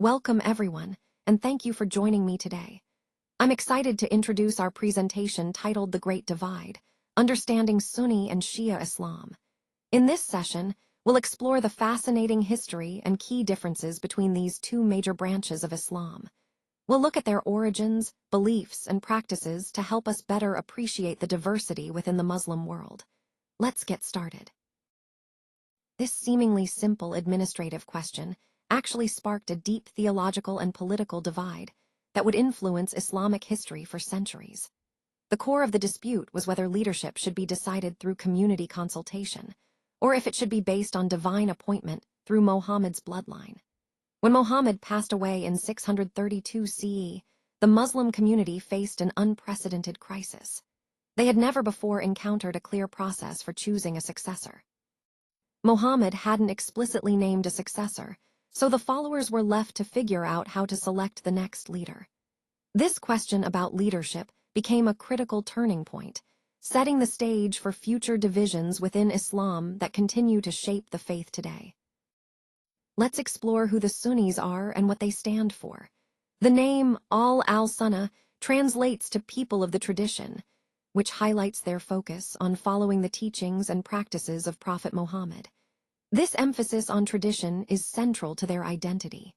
Welcome everyone, and thank you for joining me today. I'm excited to introduce our presentation titled The Great Divide, Understanding Sunni and Shia Islam. In this session, we'll explore the fascinating history and key differences between these two major branches of Islam. We'll look at their origins, beliefs, and practices to help us better appreciate the diversity within the Muslim world. Let's get started. This seemingly simple administrative question actually sparked a deep theological and political divide that would influence Islamic history for centuries. The core of the dispute was whether leadership should be decided through community consultation, or if it should be based on divine appointment through Muhammad's bloodline. When Muhammad passed away in 632 CE, the Muslim community faced an unprecedented crisis. They had never before encountered a clear process for choosing a successor. Muhammad hadn't explicitly named a successor, so the followers were left to figure out how to select the next leader. This question about leadership became a critical turning point, setting the stage for future divisions within Islam that continue to shape the faith today. Let's explore who the Sunnis are and what they stand for. The name al-Sunnah translates to people of the tradition, which highlights their focus on following the teachings and practices of Prophet Muhammad. This emphasis on tradition is central to their identity.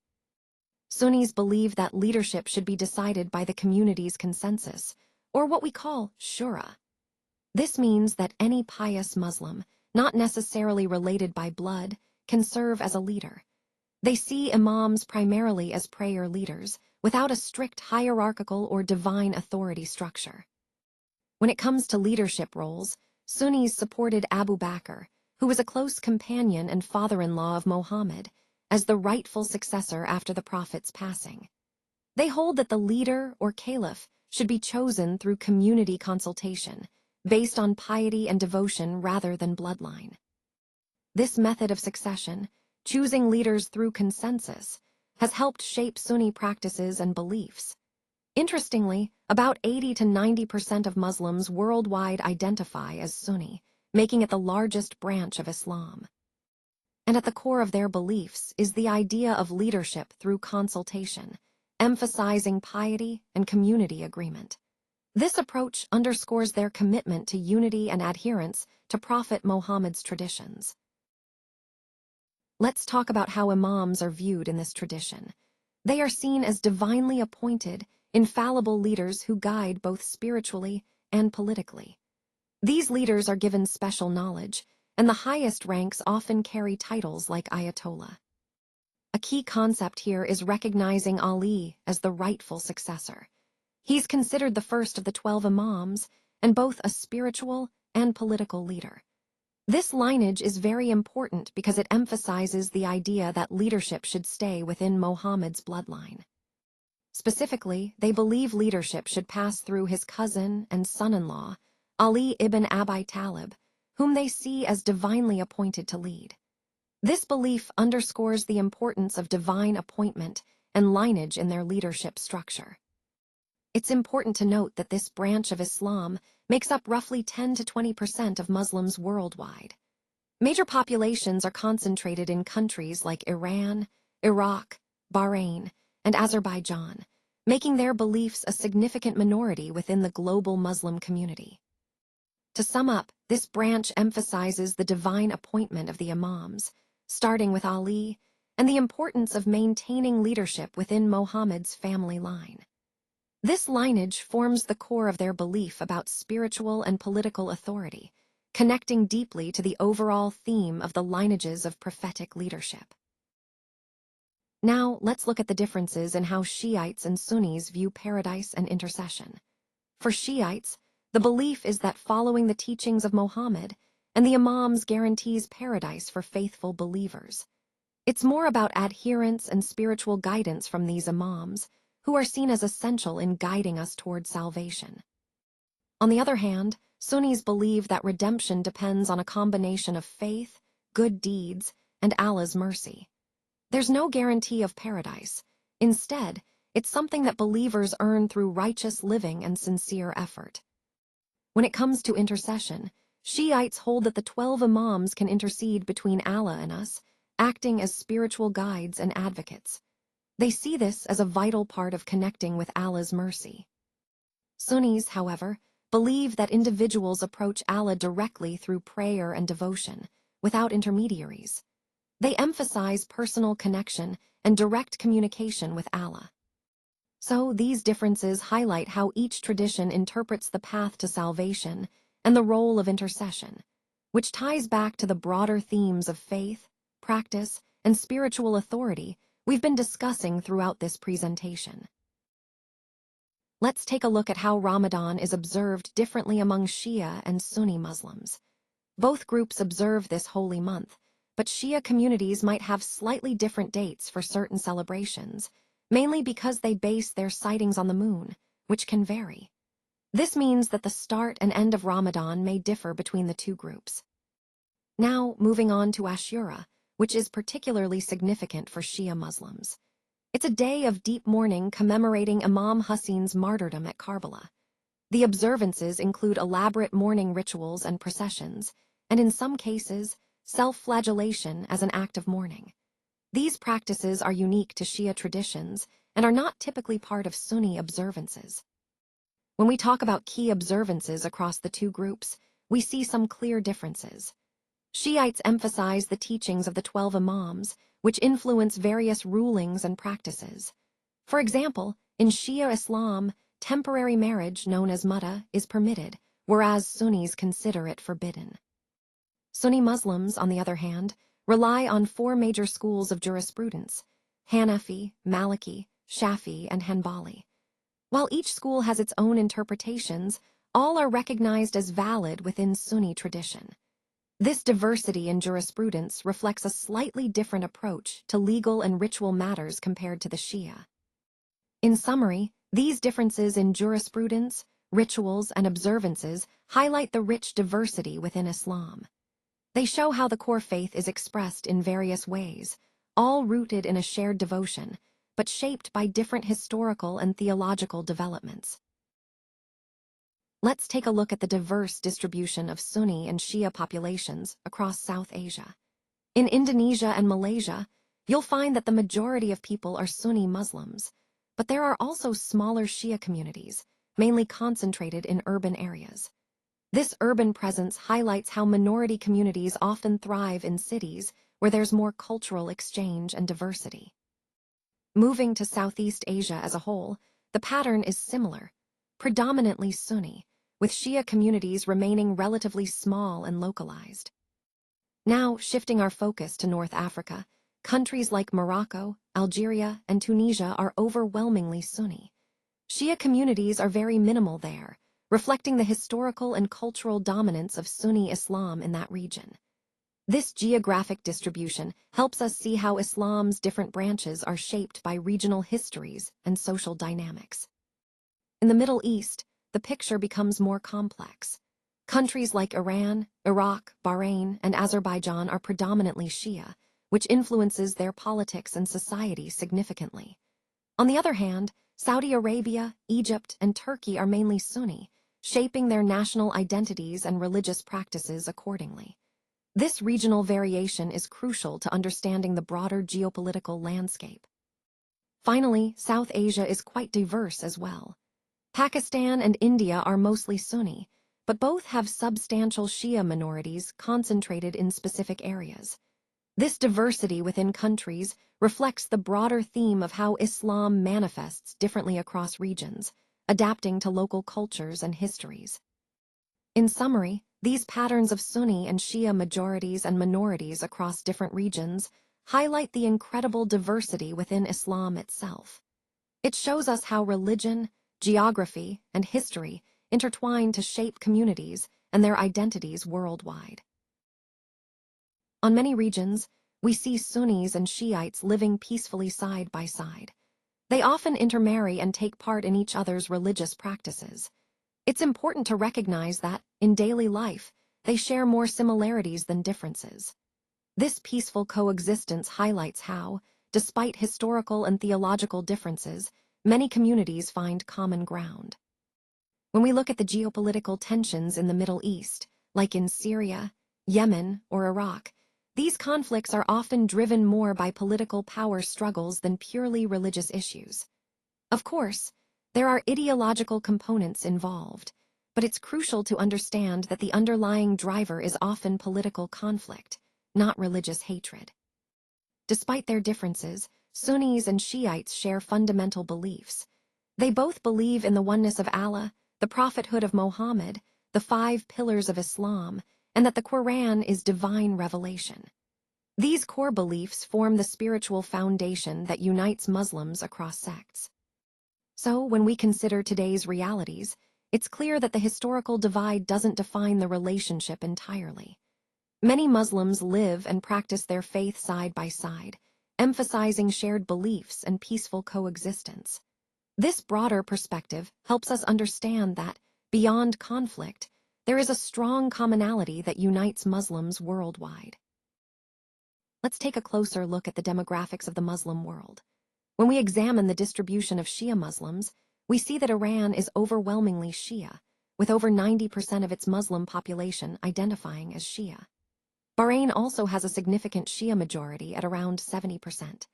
Sunnis believe that leadership should be decided by the community's consensus, or what we call shura. This means that any pious Muslim, not necessarily related by blood, can serve as a leader. They see imams primarily as prayer leaders, without a strict hierarchical or divine authority structure. When it comes to leadership roles, Sunnis supported Abu Bakr, who was a close companion and father-in-law of Muhammad, as the rightful successor after the Prophet's passing. They hold that the leader or caliph should be chosen through community consultation, based on piety and devotion rather than bloodline. This method of succession, choosing leaders through consensus, has helped shape Sunni practices and beliefs. Interestingly, about 80 to 90% of Muslims worldwide identify as Sunni, making it the largest branch of Islam. And at the core of their beliefs is the idea of leadership through consultation, emphasizing piety and community agreement. This approach underscores their commitment to unity and adherence to Prophet Muhammad's traditions. Let's talk about how imams are viewed in this tradition. They are seen as divinely appointed, infallible leaders who guide both spiritually and politically. These leaders are given special knowledge, and the highest ranks often carry titles like Ayatollah. A key concept here is recognizing Ali as the rightful successor. He's considered the first of the 12 imams, and both a spiritual and political leader. This lineage is very important because it emphasizes the idea that leadership should stay within Muhammad's bloodline. Specifically, they believe leadership should pass through his cousin and son-in-law, Ali ibn Abi Talib, whom they see as divinely appointed to lead. This belief underscores the importance of divine appointment and lineage in their leadership structure. It's important to note that this branch of Islam makes up roughly 10 to 20% of Muslims worldwide. Major populations are concentrated in countries like Iran, Iraq, Bahrain, and Azerbaijan, making their beliefs a significant minority within the global Muslim community. To sum up, this branch emphasizes the divine appointment of the imams, starting with Ali, and the importance of maintaining leadership within Muhammad's family line. This lineage forms the core of their belief about spiritual and political authority, connecting deeply to the overall theme of the lineages of prophetic leadership. Now, let's look at the differences in how Shiites and Sunnis view paradise and intercession. For Shiites, the belief is that following the teachings of Muhammad and the imams guarantees paradise for faithful believers. It's more about adherence and spiritual guidance from these imams, who are seen as essential in guiding us toward salvation. On the other hand, Sunnis believe that redemption depends on a combination of faith, good deeds, and Allah's mercy. There's no guarantee of paradise. Instead, it's something that believers earn through righteous living and sincere effort. When it comes to intercession, Shiites hold that the 12 imams can intercede between Allah and us, acting as spiritual guides and advocates. They see this as a vital part of connecting with Allah's mercy. Sunnis, however, believe that individuals approach Allah directly through prayer and devotion, without intermediaries. They emphasize personal connection and direct communication with Allah. So, these differences highlight how each tradition interprets the path to salvation and the role of intercession, which ties back to the broader themes of faith, practice, and spiritual authority we've been discussing throughout this presentation. Let's take a look at how Ramadan is observed differently among Shia and Sunni Muslims. Both groups observe this holy month, but Shia communities might have slightly different dates for certain celebrations, mainly because they base their sightings on the moon, which can vary. This means that the start and end of Ramadan may differ between the two groups. Now, moving on to Ashura, which is particularly significant for Shia Muslims. It's a day of deep mourning commemorating Imam Hussein's martyrdom at Karbala. The observances include elaborate mourning rituals and processions, and in some cases, self-flagellation as an act of mourning. These practices are unique to Shia traditions and are not typically part of Sunni observances. When we talk about key observances across the two groups, we see some clear differences. Shiites emphasize the teachings of the 12 Imams, which influence various rulings and practices. For example, in Shia Islam, temporary marriage, known as mutta, is permitted, whereas Sunnis consider it forbidden. Sunni Muslims, on the other hand, rely on four major schools of jurisprudence: Hanafi, Maliki, Shafi, and Hanbali. While each school has its own interpretations, all are recognized as valid within Sunni tradition. This diversity in jurisprudence reflects a slightly different approach to legal and ritual matters compared to the Shia. In summary, these differences in jurisprudence, rituals, and observances highlight the rich diversity within Islam. They show how the core faith is expressed in various ways, all rooted in a shared devotion, but shaped by different historical and theological developments. Let's take a look at the diverse distribution of Sunni and Shia populations across South Asia. In Indonesia and Malaysia, you'll find that the majority of people are Sunni Muslims, but there are also smaller Shia communities, mainly concentrated in urban areas. This urban presence highlights how minority communities often thrive in cities where there's more cultural exchange and diversity. Moving to Southeast Asia as a whole, the pattern is similar, predominantly Sunni, with Shia communities remaining relatively small and localized. Now, shifting our focus to North Africa, countries like Morocco, Algeria, and Tunisia are overwhelmingly Sunni. Shia communities are very minimal there, reflecting the historical and cultural dominance of Sunni Islam in that region. This geographic distribution helps us see how Islam's different branches are shaped by regional histories and social dynamics. In the Middle East, the picture becomes more complex. Countries like Iran, Iraq, Bahrain, and Azerbaijan are predominantly Shia, which influences their politics and society significantly. On the other hand, Saudi Arabia, Egypt, and Turkey are mainly Sunni, shaping their national identities and religious practices accordingly. This regional variation is crucial to understanding the broader geopolitical landscape. Finally, South Asia is quite diverse as well. Pakistan and India are mostly Sunni, but both have substantial Shia minorities concentrated in specific areas. This diversity within countries reflects the broader theme of how Islam manifests differently across regions, adapting to local cultures and histories. In summary, these patterns of Sunni and Shia majorities and minorities across different regions highlight the incredible diversity within Islam itself. It shows us how religion, geography, and history intertwine to shape communities and their identities worldwide. On many regions, we see Sunnis and Shiites living peacefully side by side. They often intermarry and take part in each other's religious practices. It's important to recognize that, in daily life, they share more similarities than differences. This peaceful coexistence highlights how, despite historical and theological differences, many communities find common ground. When we look at the geopolitical tensions in the Middle East, like in Syria, Yemen, or Iraq, These conflicts are often driven more by political power struggles than purely religious issues. Of course, there are ideological components involved, but it's crucial to understand that the underlying driver is often political conflict, not religious hatred. Despite their differences, Sunnis and Shiites share fundamental beliefs. They both believe in the oneness of Allah, the prophethood of Muhammad, the 5 pillars of Islam, and that the Quran is divine revelation. These core beliefs form the spiritual foundation that unites Muslims across sects. So, when we consider today's realities, it's clear that the historical divide doesn't define the relationship entirely. Many Muslims live and practice their faith side by side, emphasizing shared beliefs and peaceful coexistence. This broader perspective helps us understand that, beyond conflict, there is a strong commonality that unites Muslims worldwide. Let's take a closer look at the demographics of the Muslim world. When we examine the distribution of Shia Muslims, we see that Iran is overwhelmingly Shia, with over 90% of its Muslim population identifying as Shia. Bahrain also has a significant Shia majority at around 70%.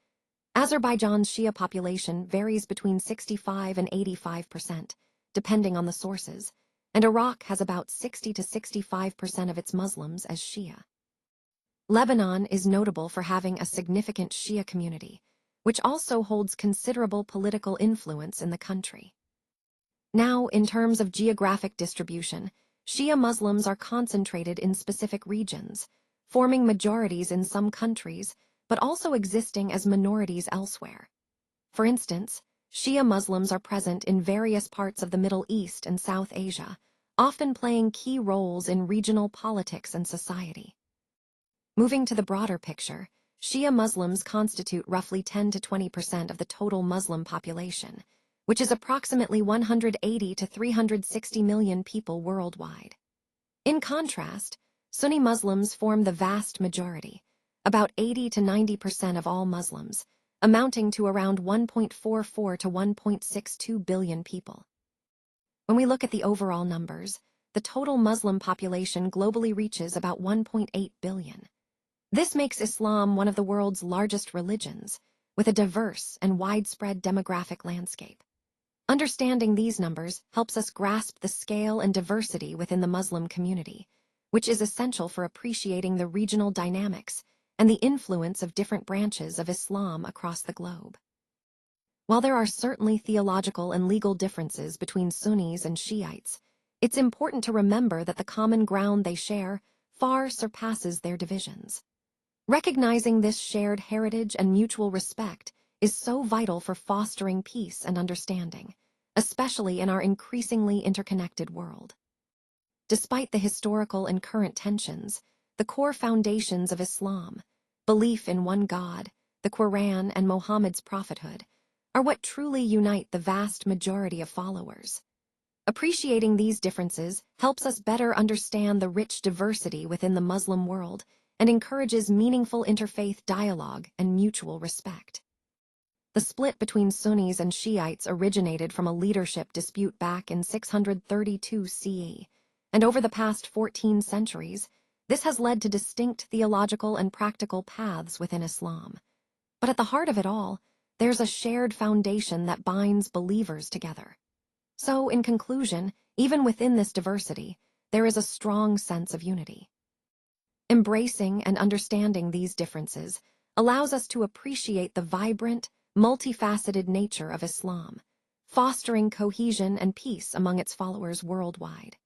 Azerbaijan's Shia population varies between 65 and 85%, depending on the sources, and Iraq has about 60 to 65% of its Muslims as Shia. Lebanon is notable for having a significant Shia community, which also holds considerable political influence in the country. Now, in terms of geographic distribution, Shia Muslims are concentrated in specific regions, forming majorities in some countries, but also existing as minorities elsewhere. For instance, Shia Muslims are present in various parts of the Middle East and South Asia, often playing key roles in regional politics and society. Moving to the broader picture, Shia Muslims constitute roughly 10 to 20% of the total Muslim population, which is approximately 180 to 360 million people worldwide. In contrast, Sunni Muslims form the vast majority, about 80 to 90% of all Muslims, amounting to around 1.44 to 1.62 billion people. When we look at the overall numbers, the total Muslim population globally reaches about 1.8 billion. This makes Islam one of the world's largest religions, with a diverse and widespread demographic landscape. Understanding these numbers helps us grasp the scale and diversity within the Muslim community, which is essential for appreciating the regional dynamics and the influence of different branches of Islam across the globe. While there are certainly theological and legal differences between Sunnis and Shiites, it's important to remember that the common ground they share far surpasses their divisions. Recognizing this shared heritage and mutual respect is so vital for fostering peace and understanding, especially in our increasingly interconnected world. Despite the historical and current tensions, the core foundations of Islam, belief in one God, the Quran, and Muhammad's prophethood, are what truly unite the vast majority of followers. Appreciating these differences helps us better understand the rich diversity within the Muslim world and encourages meaningful interfaith dialogue and mutual respect. The split between Sunnis and Shiites originated from a leadership dispute back in 632 CE, and over the past 14 centuries, this has led to distinct theological and practical paths within Islam. But at the heart of it all, there's a shared foundation that binds believers together. So, in conclusion, even within this diversity, there is a strong sense of unity. Embracing and understanding these differences allows us to appreciate the vibrant, multifaceted nature of Islam, fostering cohesion and peace among its followers worldwide.